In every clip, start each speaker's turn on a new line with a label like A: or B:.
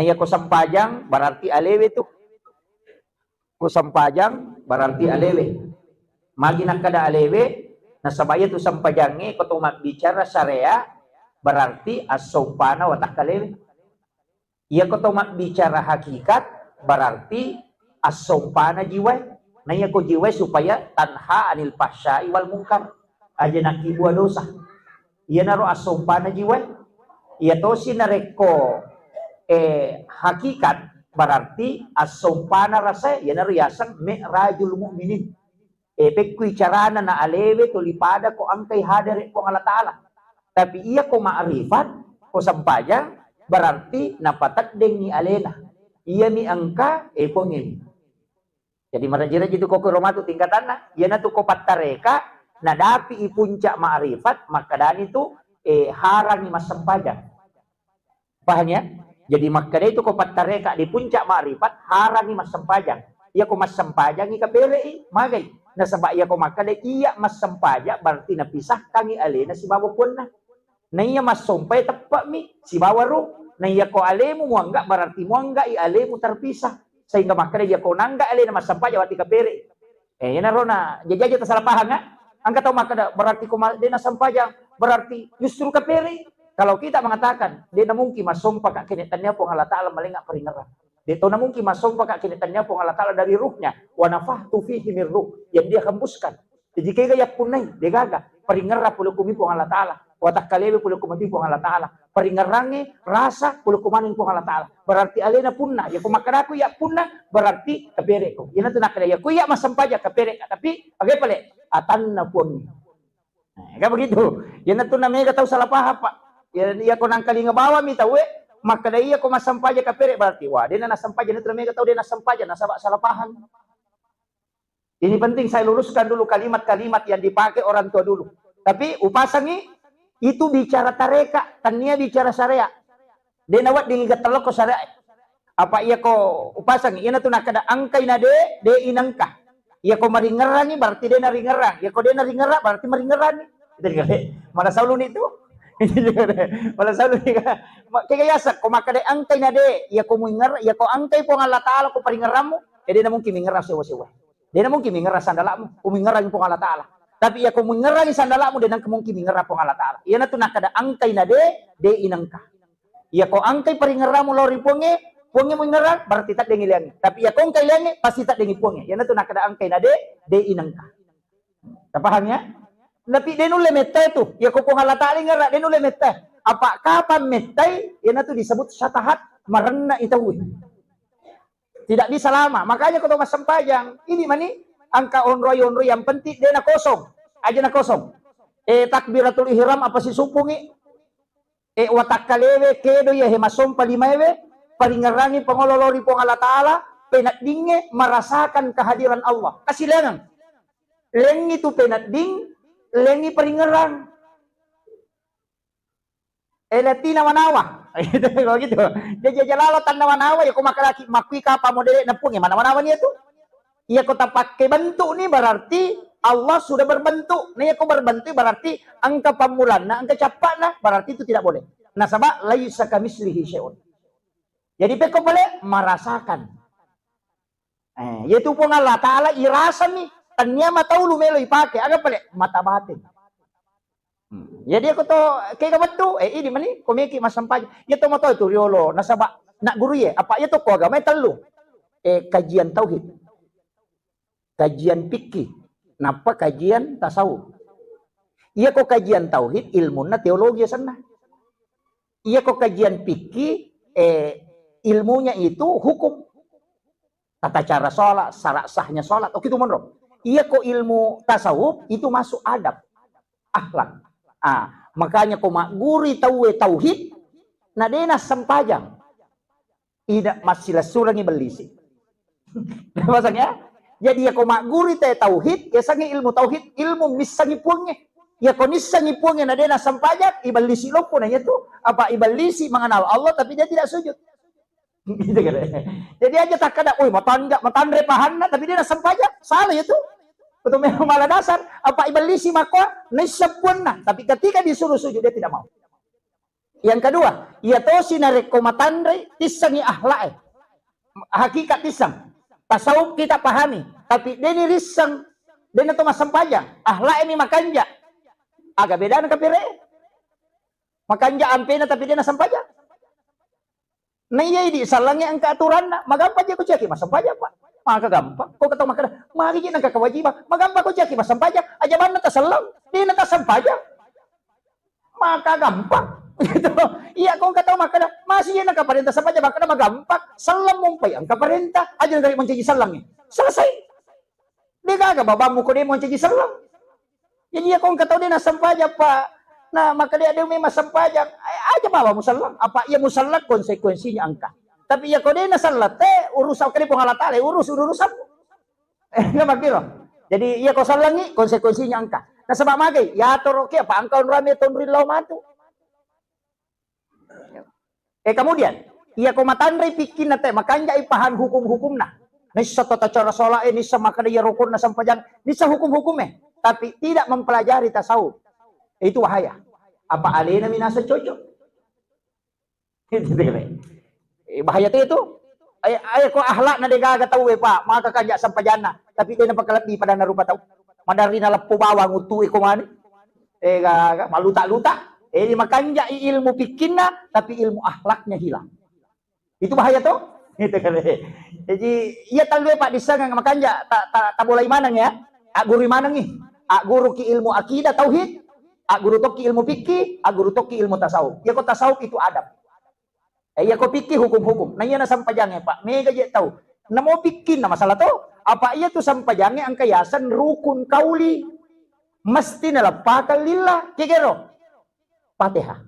A: iya ko sampajang berarti alewe tuh. Ko sampajang berarti alewe. Magi nakada alewe, nasabaya tu sampajangi ko tumak bicara syariah berarti as-sumpana wa takalewe. Iya ko tumak bicara hakikat berarti as-sumpana jiwa. Nah iya ko jiwa supaya tanha anil fahsya'i wal munkar. Aja nakibuah dosa. Iya naro as-sumpana jiwa. Iya to sinareko hakikat berarti as-sumpana rasa iya naro yasang mi'rajul mu'minin. Pekui carana na alewe tulipada ko angkay hadare ko Allah Ta'ala. Tapi iya ko ma'rifat ko sampajang berarti napatak deng ni alena. Iya ni angka pongin. Jadi marajira jitu ko romatu tingkatan na. Iya na tu ko patareka na dapi ipuncak ma'rifat maka dan itu harang ni mas sampajang. Paham ya? Jadi maka itu ko patareka di puncak ma'rifat harang ni mas sampajang. Iya ko mas sampajang ika pere magay. Nasabak iya ko makade iya mas sampaja berarti napisah kangi alena si bawa pun na. Na iya mas sumpay tepat mi si bawa ru. Na iya ko alemu muangga berarti muangga i alemu terpisah. Sehingga makade iya ko nangga alena mas sampaja wati kapere. Yan na ro na jajaja ta salah paham nga. Angka tau makada berarti ko dena sampaja berarti justru kapere. Kalau kita mengatakan dena mungkin mas sumpah kak kinitannya po Allah Ta'ala malingak peringaran. Dito na mungkin masuk pakai kinitannya pun Allah Ta'ala dari ruhnya. Wa nafahtu fihi min ruh. Yang dia hembuskan. Jadi kaya gaya punay. Dia gaga. Peringarra puluh kumi pun Allah Ta'ala. Watak kalewe puluh kumati pun Allah Ta'ala. Peringarangi rasa puluh kumanin pun Allah Ta'ala. Berarti alena punna. Ya kumakadaku ya punna. Berarti kapere ko. Yan na nakada. Ya kuya masampaja kapere ka. Tapi agay pala. Atan na pun. Kaya begitu. Yan na na mega tahu salah paham pak. Ya ko nang kalinga bawa mi tahu maka dia ko masampaja kapere berarti wah dia na sampaja ni termega tahu dia na sampaja nasabak salah paham. Ini penting saya luruskan dulu kalimat-kalimat yang dipakai orang tua dulu. Tapi upasangi itu bicara tareka, tania bicara syariah. Dia nawat dingigat telok ko syariah. Apa iya ko upasangi ina tu nakada angkai na de inangka. Iya ko maringerangi berarti dia na ringerang. Iya ko dia na ringerang berarti maringerangi. Itu gale. Mana saulun itu? Wala salu ni ka kaya sa ko makade angkay na de ya ko mingar ya ko angkay po Allah Ta'ala ko paringaram mo di na mungkin mingar sewa-sewa di na mungkin mingar sandala mo ko mingar po Allah Ta'ala tapi ya ko mingar sandala mo di na mungkin mingar po Allah Ta'ala iya na to nakada angkay na de inangka ya ko angkay paringaram mo lori ponge mo mingar berarti tak dengilangi tapi ya ko angkay langi pasti tak dengi ponge iya na to nakada angkay na de inangka paham ya. Tapi dia nulis metai tu, ya kau Allah Ta'ala ngara dia nulis metai. Apa kapan metai? Ia tu disebut syatahat merena itu. Tidak bisa lama. Makanya kau mas sempajang. Ini mani angka onroy yang penting dia na kosong. Aja na kosong. Takbiratul ihram apa si supungi? Watak kalewe kedo ya hemasom palimewe paringarangi pengololori pong Allah Ta'ala penat dinge merasakan kehadiran Allah. Kasih lengan. Leng itu penat ding lengi peringerang. Latina manawa. Gitu. Dia jalalo tanda manawa ya ko makalaki makui ka pa modele na pungi mana manawa niya tu. Iya ko pakai bentuk ni berarti Allah sudah berbentuk. Nih ko berbentuk berarti angka pamulan na angka capak na berarti itu tidak boleh. Nah sabab laisa kamislihi syai'un. Jadi peko boleh merasakan. Yaitu pun Allah Ta'ala irasa nih. Tanya mata ulu melo ipake aga pale mata batin. Jadi aku to kayak betul ini mani komiki mas sampaj. Ya to moto itu riolo nasaba nak guru ye apa ya to ko agama telu. Kajian tauhid. Kajian fikih. Napa kajian tasawuf. Iya ko kajian tauhid ilmunya teologi sana. Iya ko kajian fikih ilmunya itu hukum. Tata cara sholat, syarat sahnya sholat. Oke itu menurut. Iya kok ilmu tasawuf itu masuk adab, akhlak. Makanya kok guri tauhid, na dena sampajang. Ida masih surangi belisi. Maksudnya, jadi ya kok guri tauhid, ya sangi ilmu tauhid, ilmu misangi puangnya. Ya kok nisangi puangnya na dena sampajang, ibalisi lopo nanya tuh. Apa ibalisi mengenal Allah tapi dia tidak sujud. Gitu kan. Jadi aja tak kada, matandre pahanna tapi dia sampajang, salah itu. Betul memang malah dasar apa ibalisi makwa nisabunna tapi ketika disuruh sujud dia tidak mau. Yang kedua, ia to sinareko matandre tisang ahlak. Hakikat tisang. Tasawuf kita pahami, tapi deni risang deni to masampajang. Ahlak ini makanja. Agak beda dengan kapire. Makanja ampena tapi dia nasampajang. Nah iya di salangnya angka aturan na magampa dia ko ceki masampajang pak. Maka gampang. Kau kata maka mari kita angka kewajiban. Magampa ko ceki masampajang. Aja mana ta salang, dia nata sampajang. Maka gampang. Gitu. Iya kau kata maka masih yang kaparenta sampajang maka magampang. Salam mumpay ang kaparenta. Aja dari mencegi salangnya. Selesai. Dia kagak babamu ko dia mencegi salang. Jadi ya kau kata dia nasampajang pak. Nah, maka dia may masampajang. Aja bawa musalang. Apa ia musalang konsekuensinya angka. Tapi ya kau dia nasalat, urusan kali penghalatale, urusan. Nggak makiro. Jadi ia kau salangi konsekuensinya angka. Nah, sebab magai, ya toroke apa angka rame tonrin lau matu. Kemudian, ia kau matandai pikin nate, makanya ipahan hukum-hukumna. Nisa tata cara sholat, nisa maka dia rukun na sampajang, nisa hukum-hukumnya. Tapi tidak mempelajari tasawuf. Itu bahaya. Apa alena minasa cocok? Bahaya itu. Ay ko ahlak na degaga tahu pak, maka kanja sampajana. Tapi dia napakalabi pada narupa tahu. Madari na lapo bawang utu ko mani. Gaga maluta-luta. Makanja ilmu pikirna tapi ilmu ahlaknya hilang. Itu bahaya tuh. Itu kan. Jadi ia tahu pak disangang makanja tak boleh manang ya. Guru manang nih. Guru ki ilmu akidah tauhid. Guru toki ilmu fikih, guru toki ilmu tasawuf. Ya kok tasawuf itu adab. Ya kok fikih hukum-hukum. Nah iya na sampajangnya pak. Mega je tahu. Na mau fikih na masalah to. Apa iya tu sampajangnya ang kayasan rukun kauli. Mesti nalapakal lillah. Kikero. Fatihah.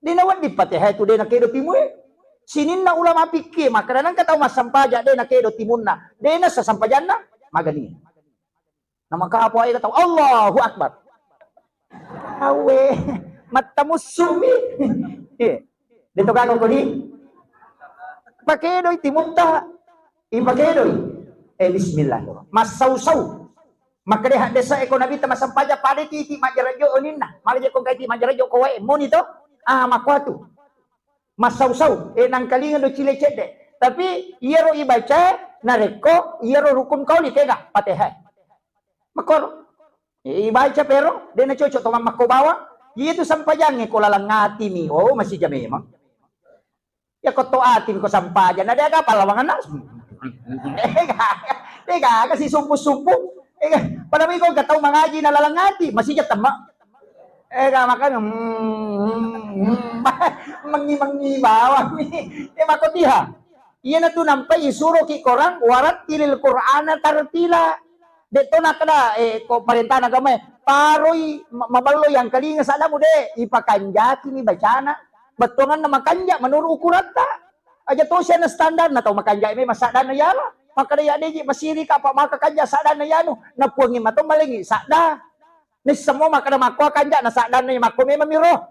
A: Di nawat di Fatihah itu dia na kedo timu. Sinin na ulama fikih. Maka nang kataw mas sampajak dia na kedo timun na. Dia na sa sampajan na. Magani. Na maka apa ay kataw. Allahu Akbar. Awe mata musumi dito ka ko ni pakedoy timunta ipakedoy bismillah masausaw makadeha desa ekonomi ta masampaja pade titi majarajo oninna malaje ko kay ti majarajo ko wae mo nito makwatu masausaw nang kalingan do cilecede tapi iero ibaca nareko iero rukun kauli kega Fatihah makor ibaca pero dia na cocok tomang makobawa itu sampajangnya ko lalangati mi masih jam memang ya ko to atin ko sampajan ada ka palawangan na kasi sumpu-sumpu pada mi ko kataw mangaji na lalangati masih jam tama makan mangi bawang mi makotiha iya na tu nampay isuro ki korang warat tilil Qur'ana tartila dito na kada ko parenta na gamay paroy mabalo yang kalinga sa mo de ipakanja kini bacana betongan na makanja menurut ukuran ta aja to siya na standar na to makanja may masada na yala maka ya de masiri ka pa makakanja sada na yano na puangi mato malingi sada ni samo maka na makwa kanja na sada na mako may mamiro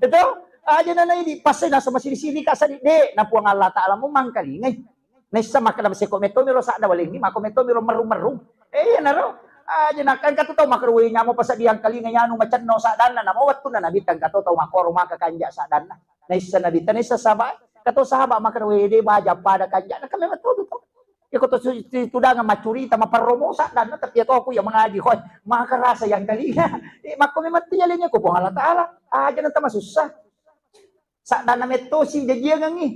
A: ito aja na ini pasay na sa masiri-siri ka sa de na puang Allah taala mo mangkalingay Nesa makan si kometo miro sa dawaling ni makometo miro marum naro aja nakan katuto makruwi nya mo pasa diang kalinga nya no macan no sa dana na mawat na nabitan katuto makoro makakanja sa dana nesa nabitan nesa saba kato sahaba makruwi de baja pada kanja na kami matudo to iko to tudang macurita maparomo sa dana tapi to ako yung mga hoy makarasa yang kalinga makomemati yalnya ko po Allah taala aja na tama susah sa dana meto si jajiang ngi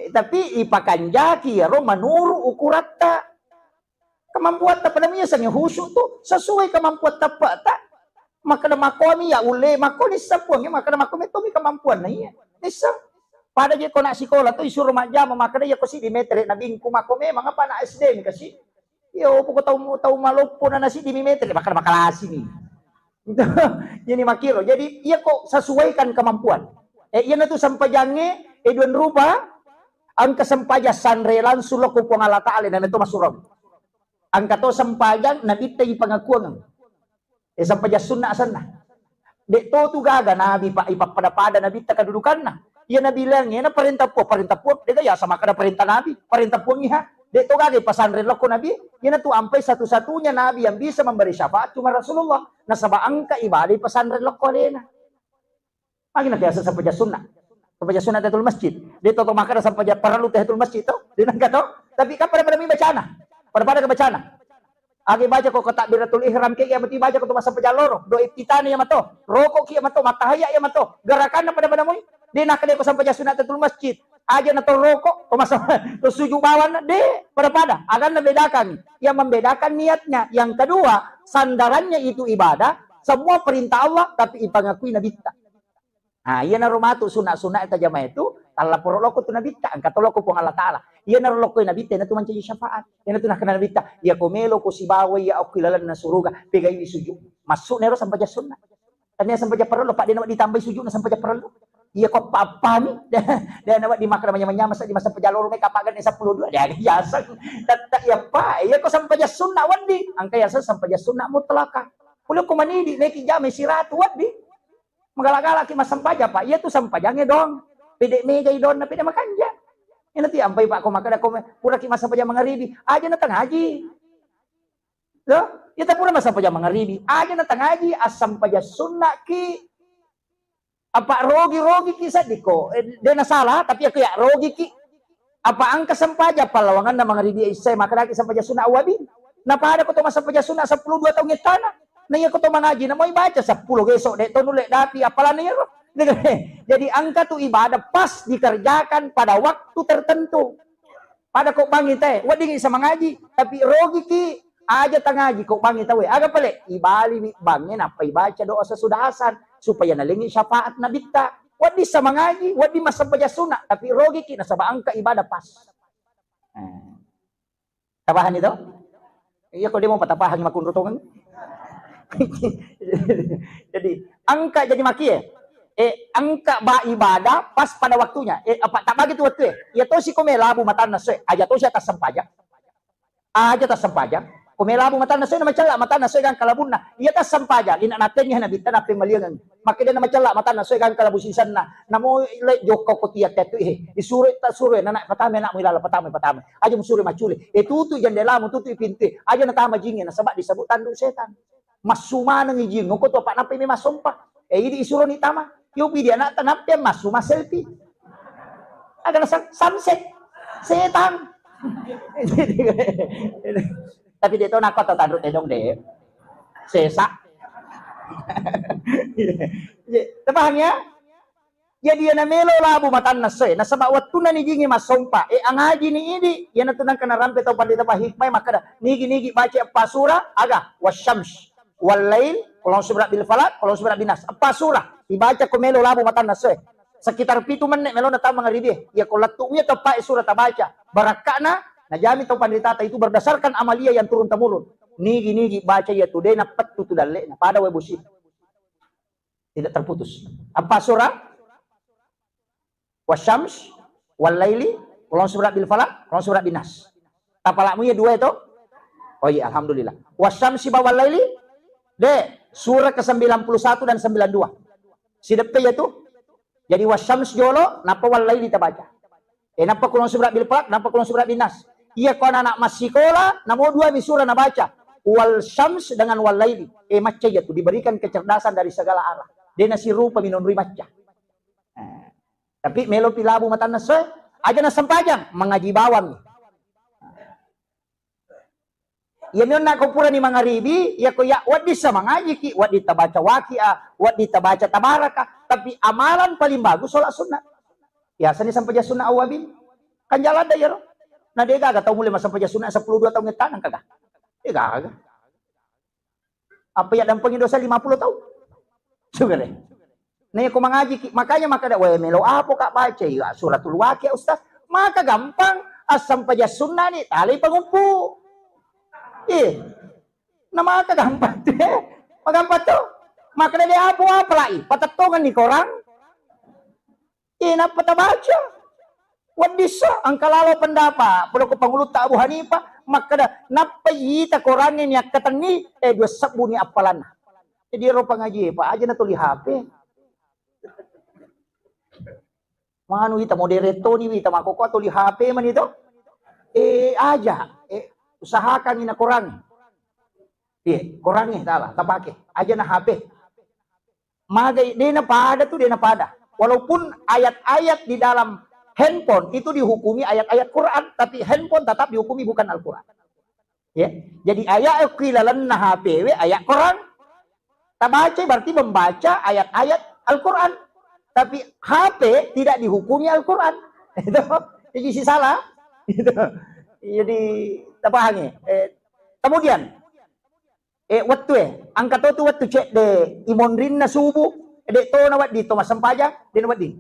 A: tapi ipakanjaki ro manuru ukuratta kemampuan ta pada miya sang husu tu sesuai kemampuan tapa ta maka na makomi ya ule makoni sa puang maka na makomi to mi kemampuan na iya nisa pada je ko na sikola to isuro maja maka na ya ko si dimetre na bingku makome mga pa na SD mi kasi yo ko taw malopo na si dimetre maka na makalasi ni ini makiro jadi iya kok sesuaikan kemampuan iya na tu sampajange eduen rupa ang kasampaja sanrelan sulok ko ang Allah Ta'ala na ito masurag. Ang kato sampajan nabita ipangakuang. Sampaja sunna asan na. Di to gaga nabi pa ipapadapada nabita kadudukan na. Iya nabilang yan na parenta po. Di kaya sama ka na parenta nabi. Parenta po niya. Di to gaga ipasanrelok ko nabi. Yan na to ampay satu-satunya nabi yang bisa memberi syafaat cuma Rasulullah. Nasabaang ka iba di pasanrelok ko alena. Magi na kaya sa sampaja sunnah. Sampaja sunnah tatul masjid. Dito to makara sampaja perlu tatul masjid to. Dinan ka to. Tapi ka pada mi bacana. Pada ka bacana. Agi baca ko takbiratul ihram kaya mati baca ko to sampaja loro. Do iftitani ya mato. Rokok ki mato matahaya ya mato. Gerakan na pada mo. Di nak ko sampaja sunnah tatul masjid. Aja na to rokok, to suju bawan de pada akan membedakan. Yang membedakan niatnya. Yang kedua, sandarannya itu ibadah, semua perintah Allah tapi ipangakui nabita. Nah, iya na rumatu sunat-sunat eta jamaah itu, tala poro loko tu nabita, angkat loko po Allah Taala. Iya na loko nabita na tu mancaji syafaat. Iya na tu nak nabita, iya komelo ko sibawa ya au kilalan na suruga, pegay suju. Masuk nero sampai sunat. Tanya sampai perlu Pak dia nak ditambah sujud na sampai perlu. Iya kok apa nih? Dan awak dimakan namanya masa di masa pejalur mereka kapagan 12 dia biasa. Tak ya Pak, iya kok sampai sunnah wadi. Angka ya sampai sunnah mutlaka. Kulo ko manidi neki jame sirat wadi. Magalagala ki masampaja Pak. Iya tuh sampajangnya dong. Pede meja idon na pede makanja. Ini nanti ampai Pak ko makada ko pura ki masampaja mangaribi. Aja na tangaji. Loh, ya tak pura masampaja mangaribi. Aja na tangaji asam paja sunnah ki. Apa rogi kisah diko dia na salah tapi aku ya rogi ki apa angka sampaja palawangan na mga ribi isay makaraki sampaja sunna awabin na pada ko to masampaja sunna 12 taong itana na iya ko to mangaji na mo ibaca 10 gesok de to nule dati apalan niya jadi angka tu ibadah pas dikerjakan pada waktu tertentu pada kok bangit wading isa mangaji tapi rogi ki aja tangaji kok bangit aga pale ibali bangin apa ibaca doa sesudah asar supaya nalingi syafaat nabita. Wadi sa mangaji, wadi masampaja sunat, tapi rogi ki nasa angka ibadah pas. Tabahan ito? Iya ko di mo patapahan makunrutongan. Jadi angka jadi maki angka ba ibadah pas pada waktunya. Apa tak bagi tu waktu ya to si komelabu matan na aja to siya tas sampaja. Aja tas sampaja. Kumelabu mata na soy na macala mata na soy gang kalabun na iya tas sampaja ina natin niya nabita na pemaliangan makida na macala mata na soy gang kalabusisan na namo le joko ko tiya tetu isure ta sure na patame na mo ilala patame aja mo sure maculi tutu jandela mo tutu ipinti aja na tama jingin na sabak disabutan do setan masuma nang ijing ko to pa na pimi masumpa idi isuro ni tama yupi dia na tanapya masuma selfie aga na sunset setan tapi dia tahu nak kata tanduk dong deh sesak tepahnya ya dia na melo labu matan na soy nasa bawat tunan ni jingi masompa ang haji ni ini yan na tunang kanarampe tau pandita pa hikmay makada nigi baca apa surah aga wasyams walail kalau surat bil falak kalau surat binas apa surah dibaca ko melo labu matan na soy sekitar 7 menit melo na tama ngaribi ya ko latunya tepa surah tabaca barakana najami tau pandita itu berdasarkan amalia yang turun temurun nigi baca ya today na patu dalle na pada we busi tidak terputus apa surah wasyams walaili kalau surat bil falak kalau surat binas tapalakmu ya 2 itu oh iya alhamdulillah wasyamsi walaili de surah ke-91 dan 92 sidepe ya tuh jadi wasyams jolo napa walaili tabaca napa kalau surat bil falak napa kalau surat binas iya kau anak masih sekolah namo 2 misura na baca wal syams dengan wal laili maca ya tuh diberikan kecerdasan dari segala arah dia nasi rupa minun maca tapi melo pilabu mata nase aja na sampajang mengaji bawang ya mion na kupura ni mga ribi ya ko ya wadi sa mengaji ki wadi tabaca waqiah wadi tabaca tabaraka tapi amalan paling bagus sholat sunat ya sani sampai sunnah awabin kan jalan da ya nah dia gak tahu mulai masa paja sunat 12 tahun ngetanang kagak dia gak apa ya dampingin dosa 50 tahun sebenarnya nah aku mengaji makanya maka ada melo apa kak baca ya suratul waqiah ustaz maka gampang asam paja sunat nih tali pengumpu nah maka gampang gampang tuh maka dia apa lagi patatongan nih korang napa baca wadisa ang kalalo pendapat perlu ko pangulut ta Abu Hanifah maka napay ita koranin yak katani 2 sabu ni apalan jadi ro pangaji pa aja na tuli HP manu ita moderato ni ita makoko tuli HP man ito aja usahakan ina koran korannya tala tapake aja na HP Magay, di na pada tuh, di na pada. Walaupun ayat-ayat di dalam handphone itu dihukumi ayat-ayat Quran, tapi handphone tetap dihukumi bukan Al-Quran. Ya, jadi ayat kilalan na HP, ayat Quran. Tabaca berarti membaca ayat-ayat Al-Quran. Tapi HP tidak dihukumi Al-Quran. Itu jadi si salah. Itu. Jadi tabahangi. Kemudian waktu angkat tu waktu cek de imonrin na subuh de to na wat dito masampaja din wat din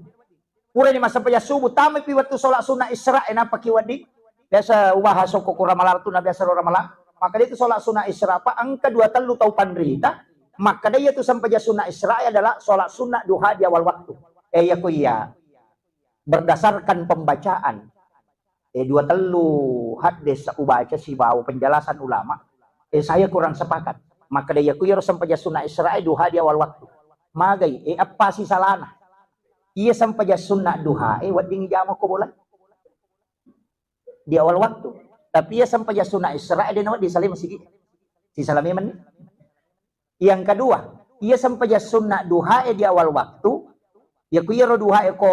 A: pura ni masampaja subuh tama pi waktu salat sunah Isra na pakiwat di biasa ubah hasok ko ramalar tu na biasa ramala maka itu salat sunah Isra pa ang kedua telu tau panrita maka dia tu sampaja sunah Isra adalah salat sunah duha di awal waktu ya ko iya berdasarkan pembacaan dua telu hadis ubaca si bau penjelasan ulama saya kurang sepakat. Maka dia kuyar sampai sunnah Israel duha di awal waktu. Magay, apa sih salahnya? Ia sampai sunnah duha, wat ding jama ko bola. Di awal waktu. Tapi ia sampai sunnah Israel dia nawat di salim masih si salami man. Yang kedua, ia sampai sunnah duha di awal waktu. Ya kuyar duha ko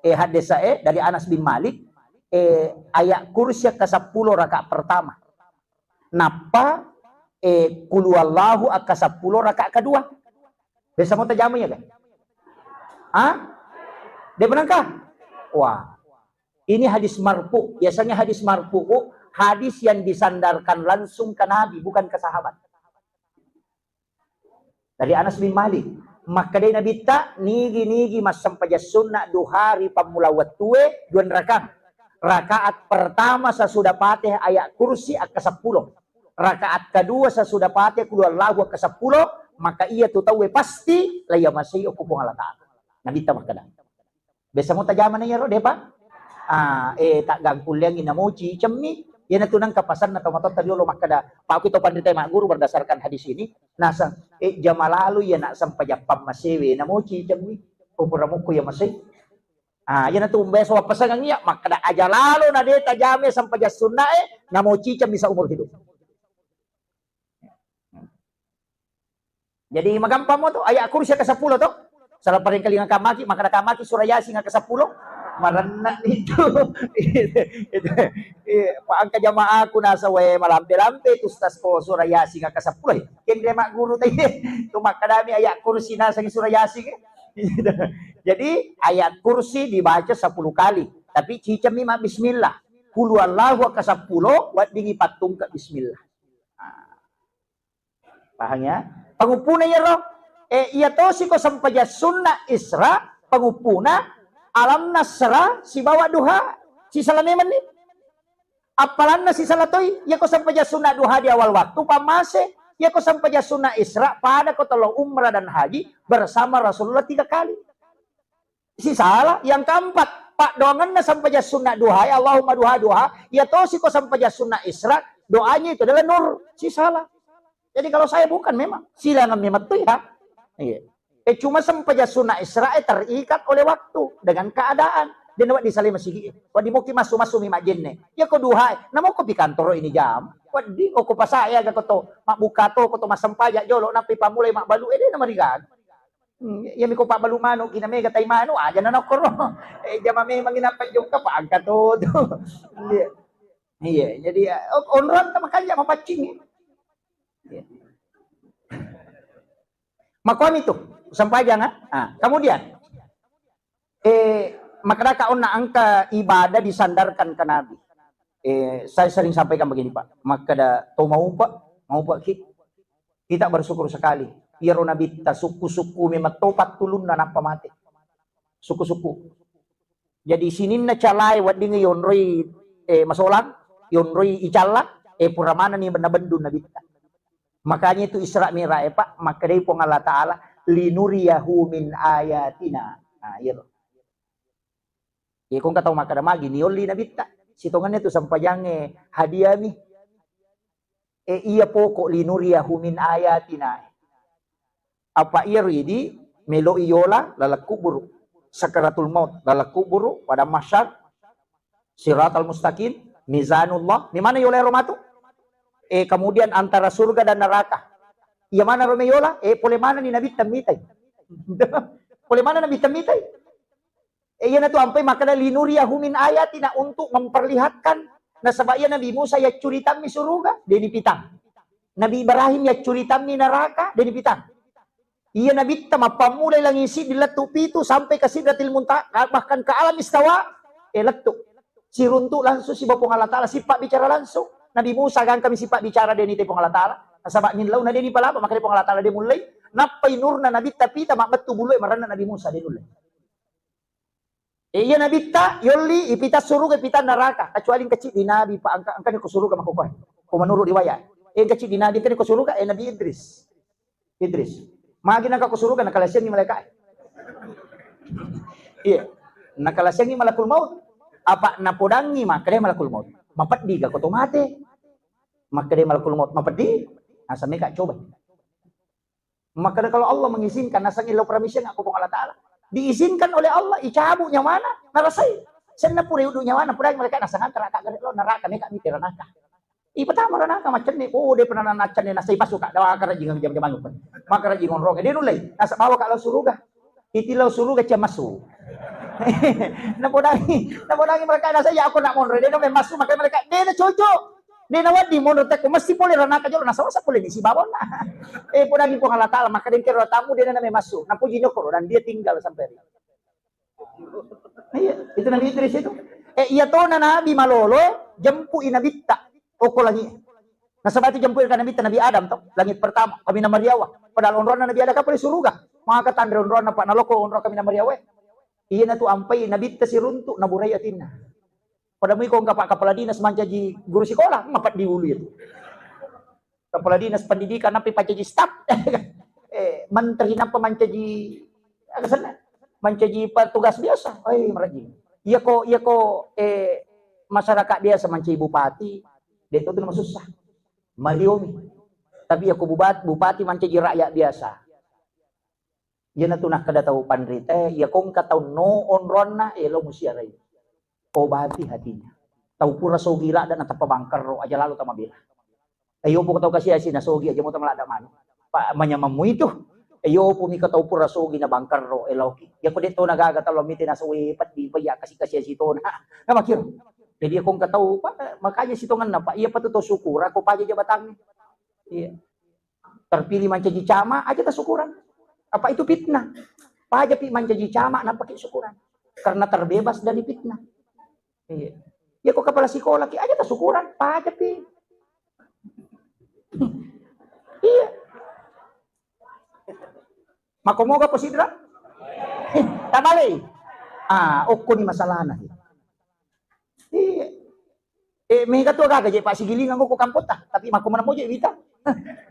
A: hadis dari Anas bin Malik ayat kursi ke-10 rakaat pertama. Napa kulu Allahu aka 10 rakaat kedua. Bisa mau terjamu ya kan? Dia benarkah? Wah. Ini hadis marfu. Biasanya hadis marfu hadis yang disandarkan langsung ke Nabi bukan ke sahabat. Dari Anas bin Malik. Maka dia Nabi tak nigi mas sampai sunnah duhari pamulawat tuwe 2 rakaat. Rakaat pertama sesudah Fatih ayat kursi aka 10. Rakaat kedua sesudah Fatih keluar lagu ke 10 maka ia tu tahu pasti laya masih aku pun Allah Taala. Nabi ta makada. Besa mo tajaman niya ro depa. Tak gangkul yang inamochi cemmi yan tunang kapasan na tomatot tadiolo makada. Pa kita panditay mak guru berdasarkan hadis ini nasa jamalalu ya nak sampai pam masewe namochi cemmi pupuramuko ya masih. Yan tu beso pasangan niya makada aja lalu na de tajame sampai sunnah namochi cemmi sa umur hidup. Jadi magampang mo to ayat kursi ke 10 to. Salah paling kali nga kamaki maka kamaki surah Yasin nga ke 10. Marana itu. Paang ka jamaah ko nasa we malampe-lampe tustas ko surah Yasin nga ke 10. Kendre mak guru tayo. Tumakadami ayat kursi nasa surah Yasin. Jadi ayat kursi dibaca 10 kali. Tapi cicami mak bismillah. Kulu Allahu ke 10 wat dingi patung ke bismillah. Paham ya? Pangupuna ya roh. Iya to si ko sampai sunnah Isra pangupuna alam nasra si bawa duha si salame man ni. Apalan na si salatoy ya ko sampai sunnah duha di awal waktu pamase ya ko sampai sunnah Isra pada ko tolong umrah dan haji bersama Rasulullah 3 kali. Si salah yang keempat Pak doangan na sampai sunnah duha ya Allahumma duha ya to si ko sampai sunnah Isra doanya itu adalah nur si salah. Jadi kalau saya bukan memang silangan memang tuh ya. Iya. Cuma sampai sunnah Israel terikat oleh waktu dengan keadaan. Dan wad disalim masih. Wad dimuki masuk mima jenne. Ya ko duha. Namo ko pi kantor ini jam. Wad di ko pasaya ga ko to. Mak buka to ko to masampaya jolo napi pamulay mak balu ede na marigag. Ya mi ko pa balu mano kiname gatay mano aja na ko ro. Jama me manginapan jong ka paagka to. Iya. Jadi onran ta makanya mapacing. Makom itu sampai jangan. Kemudian maka kaon na angka ibadah disandarkan ke Nabi. Saya sering sampaikan begini Pak. Maka da to mau Pak kita bersyukur sekali. Iro Nabi ta suku-suku memang topat tulun na napa mati. Suku-suku. Jadi sinin na calai wat dingi yonroi masolang, yonroi icalla puramana ni bendu Nabi ta. Makanya itu Isra Mi'raj Pak, maka dari Allah Ta'ala linuriyahu min ayatina. Nah, iya loh. Ya kung kataw makadamagi nioli na bitta. Sitongan itu sampayange hadiah mi. Iya poko linuriyahu min ayatina. Apa iya ridi melo iyola lalakuburu sakaratul maut lalakuburu pada masyar siratal mustaqim mizanullah. Di mana yola romatu? Kemudian antara surga dan neraka. Iya mana romeyola? Pole mana ni Nabi tamitay. Oleh mana Nabi Tamita? Iyan na to ampay makana linuriyahu min ayatina untuk memperlihatkan na sabaya Nabi Musa ya curitam mi suruga deni pitang. Nabi Ibrahim ya curitam mi neraka deni pitang. Iya Nabi mapamulay lang isi diletuk pitu sampai ke Sidratil Muntaha bahkan ke alam istawa letuk. Si runtuk langsung si Bapong Allah Ta'ala sipak bicara langsung. Nabi Musa kan kami sipak bicara deni tepong Allah Ta'ala. Nasabak ninlaw na deni pala maka tepong Allah Ta'ala dia mulai napay nur na Nabi tapi tamak betu buluy marana Nabi Musa dia mulai. Iya Nabi ta yoli ipita suruga ipita neraka kecuali kecil di Nabi pak angka ko suruga makukuha. Ko menurut riwayat. Kecil di Nabi kan ko suruga Nabi Idris. Magi nang ko suruga nakalasyan ni malaikat. Iya. Nakalasyan ni malakul maut. Apa napodangi makade malakul maut. Mapadi ka ko tumate. Makade malakul maut mapadi. Asa meka coba. Maka kalau Allah mengizinkan nasang ilaw permission aku pong Allah Ta'ala. Diizinkan oleh Allah, icabut yang mana? Narasay. Sen na pura yung mana? Pura yung mereka nasangan, teraka lo neraka, mereka mikir neraka. Pertama neraka macam ni, dia pernah nacan ni nasay pasuka, dawa ka rajin jam-jam pun. Maka rajin ngonrong, dia nulay, nasa bawa ka law suruga. Itilaw suruga siya masu. Napodangi mereka nasay, ako nak monro, dia na may masu, maka mereka, dia na cucu. Dia nawad di monro teko, mesti boleh renaka jolo, nasa wasa boleh di si bawon na. Podagi po Allah Ta'ala, maka din kero tamu dia na may masu, napuji nyo dan dia tinggal sampai. Itu Nabi Idris itu. Iya to na Nabi malolo, jempu inabitta, oko lagi. Nasabati jempu ka Nabi Adam to, langit pertama, kami na Mariawa. Padahal onron na Nabi Adam ka pala suruga. Mga katandre onron na pa naloko onron kami na Mariawa. Iya na to ampay nabitta si runtu naburay atin na. Pada mo kung kepala dinas manca di guru sekolah, ngapat di ulu itu. Kepala dinas pendidikan napi paca di staf. Menteri napa manca di manca di petugas biasa. Merajin. Iya ko masyarakat biasa manca bupati, dia itu nama susah. Maliomi. Tapi aku bupati manca di rakyat biasa. Dia na tunah kada tahu panrite, iya kong katau no onronna lo musiaray. Obati hatinya. Tahu pura sogira dan atap pabangkar ro aja lalu tama bila. Ayo po kataw kasi asin na sogi aja mo tamala man. Pa manyamamu itu. Ayo po mi kataw pura sogi na bangkar ro elawki. Ya ko dito nagagataw miti na suwi pat di paya kasi sito na. Na makir. Jadi akong kataw pa makanya sitongan na pa iya patuto syukur ako pa aja batang. Iya. Terpilih mancaji cama aja ta syukuran. Apa itu fitnah? Pa aja pi mancaji cama na pakai syukuran. Karena terbebas dari fitnah. Iya. Ya kok kepala sekolah ki aja ta syukuran, pajak pi. Iya. Makomoga po sidra? Tabali. Oko ni masalah na. Iya. Mega to gaga je pa sigilingan ko kampot ta, tapi makomana mo je bita.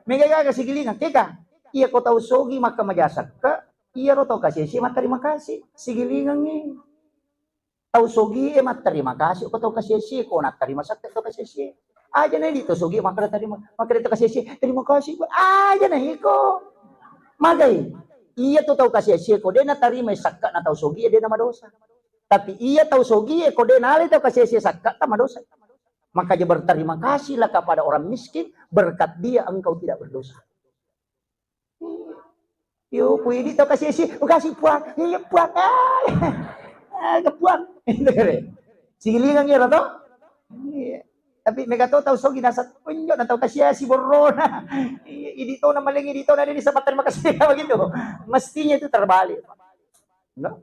A: Mega gaga sigilingan, teka. Iya ko tahu sogi maka majasak ka. Iya ro to kasi si terima kasih. Sigilingan ni. Tahu sogi mat terima kasih ko tahu kasih ko nak terima sakit to kasih aja na dito sogi maka terima dito kasih terima kasih aja na iko magay iya to tahu kasih ko dia na terima sakit na tahu sogi dia na madosa tapi iya tahu sogi ko dia na tahu kasih sakit ta madosa maka dia berterima kasihlah kepada orang miskin berkat dia engkau tidak berdosa. Yo puidi to kasih puan iya puan kepuan. Sigilingan niya to. Tapi megato tahu sogi nasa punyo na tahu kasya si Borona. Idito na maling idito na din sa terima kasih begitu. Mestinya itu terbalik. No?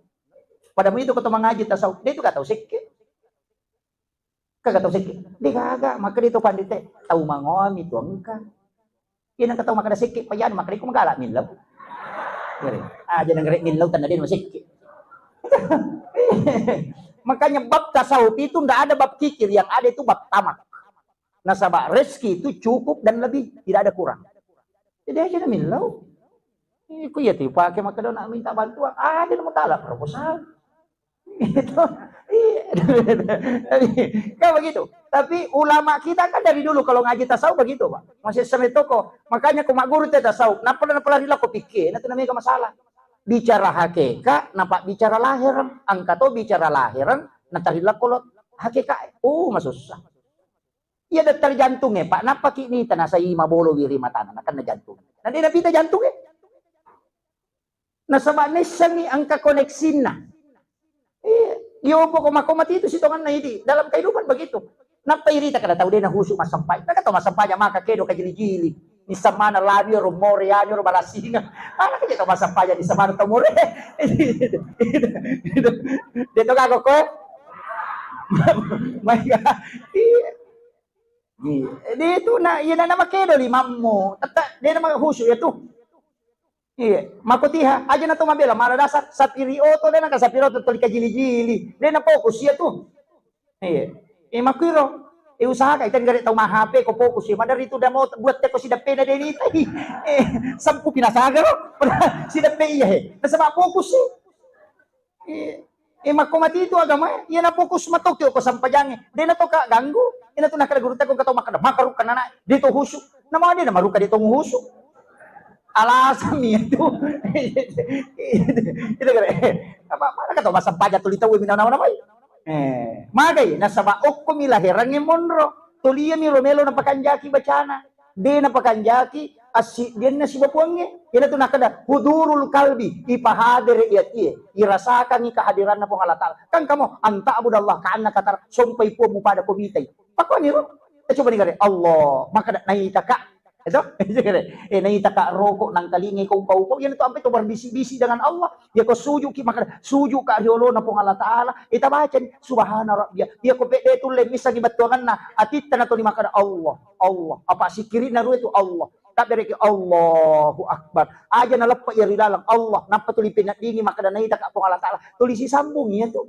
A: Pada mo itu ko mangaji tasaw. Dito ka tahu sikit. Kagak tahu sikit. Di kagak maka dito pandite tahu mangom itu engka. Yan ang kataw maka sikit pa yan maka di ko magala minlaw. Aja nang rek minlaw tan na din masikit. Makanya bab tasawuf itu tidak ada bab kikir, yang ada itu bab tamak. Nasabah rezeki itu cukup dan lebih, tidak ada kurang. Jadi aja na milau. Iku ya tipe pakai maka do nak minta bantuan, ada nama talak proposal. Itu. Kan begitu. Tapi ulama kita kan dari dulu kalau ngaji tasawuf begitu, Pak. Masih sampai toko. Makanya ku mak guru teh tasawuf. Napa dila ko pikir, itu namanya masalah. Bicara hakikat, nampak bicara lahiran. Angka to bicara lahiran, natahila kolot hakikat. Masusah. Iya dokter jantungnya, Pak. Napa kini tanah saya mabolo wiri mata, akan na jantung. Nanti napita jantung Nasaba na siya ang kakoneksin na. Iupo ko makomati ito, sitongan na hindi. Dalam kehidupan begitu. Napairita ka na tao din na huso masampay. Nagkataw masampay niya, makakedo ka gili-gili. Ni samana labio, rumore, yanyo, rumalasinga. Ano kaya ito masampay niya, ni samana tumure. Dito ka ko. My God. Dito na, yan na makedo, limam mo. Di na maghuso, ito. Makutiha, aja na tumabela, maradasar sa pirioto na ka sa pirioto tuli ka jili-jili. Di na focus siya to. Makwiro, usaha ka, itan garit tao mahape ko focus siya. Madarito da mo, buat ko si dape na din ito. Sampu pinasaga ro. Si dape iya nasa ma-focus makumati ito agama, yan na focus matokyo ko sampajang. Di na to ka ganggu. Di na to nakalagurutan ko kataw makaruk ka na na. Dito huso. Na mga di na maruka dito huso. Alasan itu kare mana kata masa pajak tulita we minaw na may magay nasa baok ko milahirang ni monro tuliya mi romelo na pakanjaki bacana de na pakanjaki asi din na si bapuangnya ina to nakada hudurul kalbi ipahadir iyat irasakan ni kehadiran na po Allah kan kamo anta abudallah kana katar sumpay po mo pada kumitay pakwa ni ro coba ni kare Allah maka naita ka ito, naita ka rokok ng kalingi kong paupo. Yan ito, ampe ito, barbisi-bisi dengan Allah. Ya ko suju ki maka suju ka riolo na pong Allah Ta'ala. Itabacan, subhana rabbiya. Ya ko pwede ito lemis sa gibatuangan na. Atit na ito ni maka Allah. Allah. Apa sikirin na ito Allah. Tapi Allahu Akbar. Aja na lappa ya rilalang Allah. Napatuloy pinatlingi maka naita ka pong Allah Ta'ala. Tulis si sambung yan to.